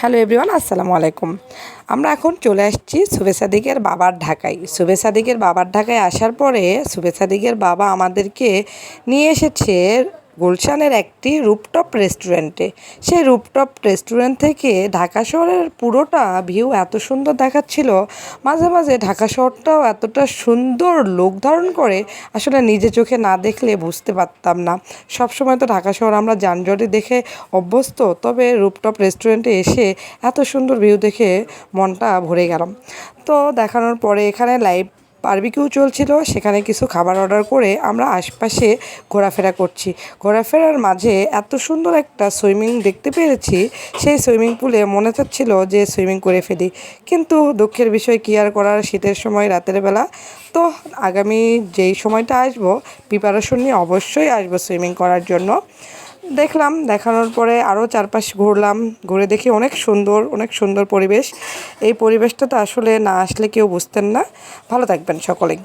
Hello everyone, আসসালামু আলাইকুম। আমরা এখন চলে আসছি সুবে সাদিকের বাবার ঢাকায়। সুবে সাদিকের বাবার ঢাকায় আসার পরে সুবে সাদিকের বাবা আমাদেরকে নিয়ে এসেছে গুলশানের একটি রুফটপ রেস্টুরেন্টে। সেই রুফটপ রেস্টুরেন্ট থেকে ঢাকা শহরের পুরোটা ভিউ এত সুন্দর দেখাচ্ছিল, মাঝে মাঝে ঢাকা শহরটাও এতটা সুন্দর লোক ধারণ করে আসলে নিজে চোখে না দেখলে বুঝতে পারতাম না। সবসময় তো ঢাকা শহর আমরা যানজটে দেখে অভ্যস্ত, তবে রুফটপ রেস্টুরেন্টে এসে এত সুন্দর ভিউ দেখে মনটা ভরে গেলাম। তো দেখানোর পরে এখানে লাইভ বারবিকিউ চলছিল, সেখানে কিছু খাবার অর্ডার করে আমরা আশপাশে ঘোরাফেরা করছি। ঘোরাফেরার মাঝে এত সুন্দর একটা সুইমিং দেখতে পেরেছি, সেই সুইমিং পুলে মনে চাচ্ছিল যে সুইমিং করে ফেলি, কিন্তু দুঃখের বিষয় কী আর করার, শীতের সময় রাতের বেলা। তো আগামী যেই সময়টা আসবো প্রিপারেশন নিয়ে অবশ্যই আসবো সুইমিং করার জন্য। দেখলাম, দেখানোর পরে আরও চারপাশ ঘুরলাম, ঘুরে দেখি অনেক সুন্দর পরিবেশ। এই পরিবেশটা তো আসলে না আসলে কেউ বুঝতেন না। ভালো থাকবেন সকলেই।